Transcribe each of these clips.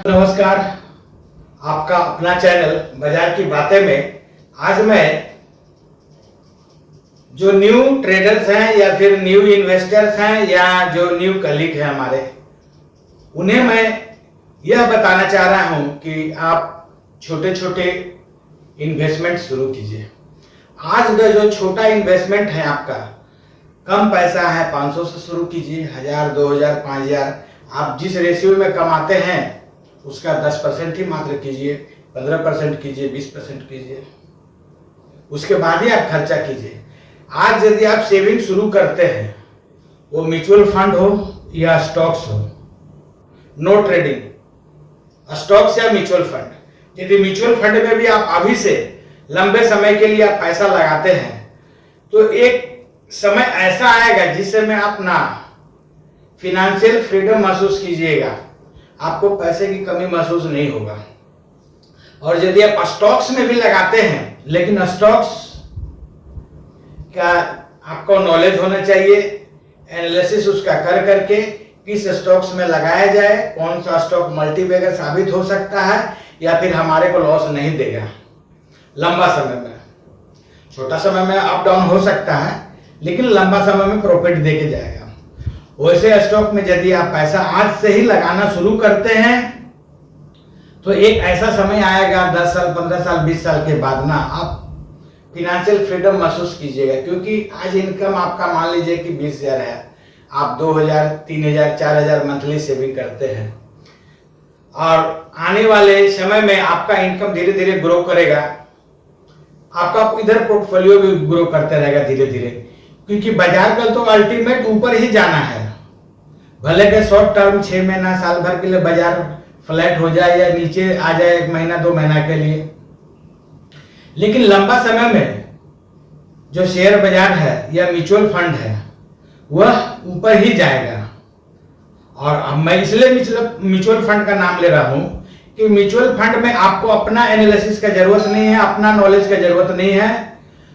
नमस्कार, आपका अपना चैनल बाजार की बातें में आज मैं जो न्यू ट्रेडर्स हैं या फिर न्यू इन्वेस्टर्स हैं या जो न्यू कलीग हैं हमारे, उन्हें मैं यह बताना चाह रहा हूं कि आप छोटे छोटे इन्वेस्टमेंट शुरू कीजिए। आज का जो छोटा इन्वेस्टमेंट है आपका, कम पैसा है, 500 से शुरू कीजिए, 1000, 2000, 5000। आप जिस रेशियो में कमाते हैं उसका 10% ही मात्र कीजिए, 15% कीजिए, 20% कीजिए, उसके बाद ही आप खर्चा कीजिए। आज यदि आप सेविंग शुरू करते हैं, वो म्यूचुअल फंड हो या स्टॉक्स हो, नो ट्रेडिंग, स्टॉक्स या म्यूचुअल फंड। यदि म्यूचुअल फंड में भी आप अभी से लंबे समय के लिए आप पैसा लगाते हैं तो एक समय ऐसा आएगा जिस समय आप ना फिनेंशियल फ्रीडम महसूस कीजिएगा, आपको पैसे की कमी महसूस नहीं होगा। और यदि आप स्टॉक्स में भी लगाते हैं, लेकिन स्टॉक्स का आपको नॉलेज होना चाहिए, एनालिसिस उसका कर करके किस स्टॉक्स में लगाया जाए, कौन सा स्टॉक मल्टीबैगर साबित हो सकता है या फिर हमारे को लॉस नहीं देगा लंबा समय में। छोटा समय में अप डाउन हो सकता है, लेकिन लंबा समय में प्रॉफिट देके जाएगा। वैसे स्टॉक में यदि आप पैसा आज से ही लगाना शुरू करते हैं तो एक ऐसा समय आएगा 10 साल, 15 साल, 20 साल के बाद ना आप फिनेंशियल फ्रीडम महसूस कीजिएगा। क्योंकि आज इनकम आपका मान लीजिए कि 20,000 है, आप 2000, 3000, 4000 मंथली सेविंग करते हैं और आने वाले समय में आपका इनकम धीरे धीरे ग्रो करेगा, आपका इधर पोर्टफोलियो भी ग्रो करते रहेगा धीरे धीरे। क्योंकि बाजार का तो अल्टीमेट ऊपर ही जाना है, भले के शॉर्ट टर्म 6 महीना, साल भर के लिए बाजार फ्लैट हो जाए या नीचे आ जाए 1 महीना 2 महीना के लिए, लेकिन लंबा समय में जो शेयर बाजार है या म्यूचुअल फंड है वह ऊपर ही जाएगा। और अब मैं इसलिए म्यूचुअल फंड का नाम ले रहा हूं कि म्यूचुअल फंड में आपको अपना एनालिसिस का जरूरत नहीं है, अपना नॉलेज का जरूरत नहीं है।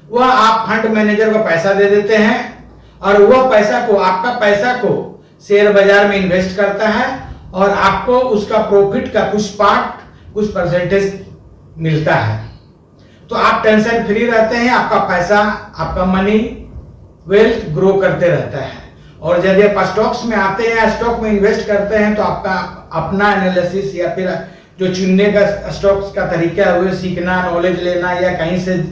वह आप फंड मैनेजर को पैसा दे देते हैं और वह पैसा को, आपका पैसा को शेयर बाजार में इन्वेस्ट करता है और आपको उसका प्रॉफिट का कुछ पार्ट, कुछ परसेंटेज मिलता है। तो आप टेंशन फ्री रहते हैं, आपका पैसा, आपका मनी, वेल्थ ग्रो करते रहता है। और यदि आप स्टॉक्स में आते हैं, स्टॉक में इन्वेस्ट करते हैं तो आपका अपना एनालिसिस या फिर जो चुनने का स्टॉक्स का तरीका है, वो सीखना, नॉलेज लेना या कहीं से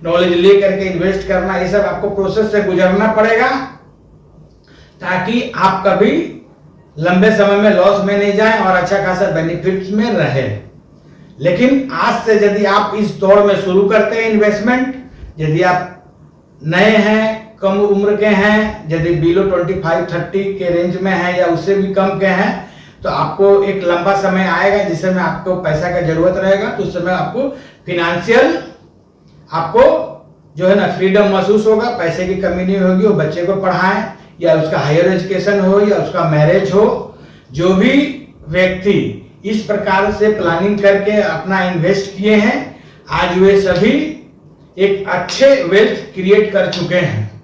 नॉलेज ले करके इन्वेस्ट करना, ये सब आपको प्रोसेस से गुजरना पड़ेगा ताकि आप कभी लंबे समय में लॉस में नहीं जाएं और अच्छा खासा बेनिफिट्स में रहे। लेकिन आज से यदि आप इस दौर में शुरू करते हैं इन्वेस्टमेंट, यदि आप नए हैं, कम उम्र के हैं, यदि बिलो 25-30 के रेंज में हैं या उससे भी कम के हैं, तो आपको एक लंबा समय आएगा जिस समय आपको पैसा का जरूरत रहेगा, तो उस समय आपको फिनेंशियल, आपको जो है ना फ्रीडम महसूस होगा, पैसे की कमी नहीं होगी। वो बच्चे को पढ़ाएं या उसका हायर एजुकेशन हो या उसका मैरिज हो, जो भी व्यक्ति इस प्रकार से प्लानिंग करके अपना इन्वेस्ट किए हैं, आज वे सभी एक अच्छे वेल्थ क्रिएट कर चुके हैं।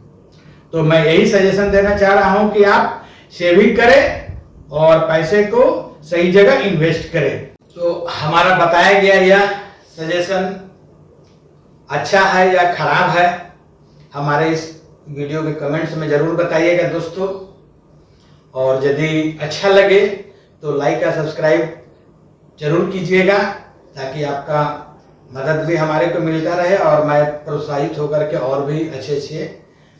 तो मैं यही सजेशन देना चाह रहा हूं कि आप सेविंग करें और पैसे को सही जगह इन्वेस्ट करें। तो हमारा बताया गया यह सजेशन अच्छा है या खराब है, हमारे इस वीडियो के कमेंट्स में जरूर बताइएगा दोस्तों। और यदि अच्छा लगे तो लाइक या सब्सक्राइब जरूर कीजिएगा ताकि आपका मदद भी हमारे को मिलता रहे और मैं प्रोत्साहित होकर के और भी अच्छे अच्छे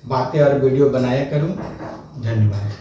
बातें और वीडियो बनाया करूं। धन्यवाद।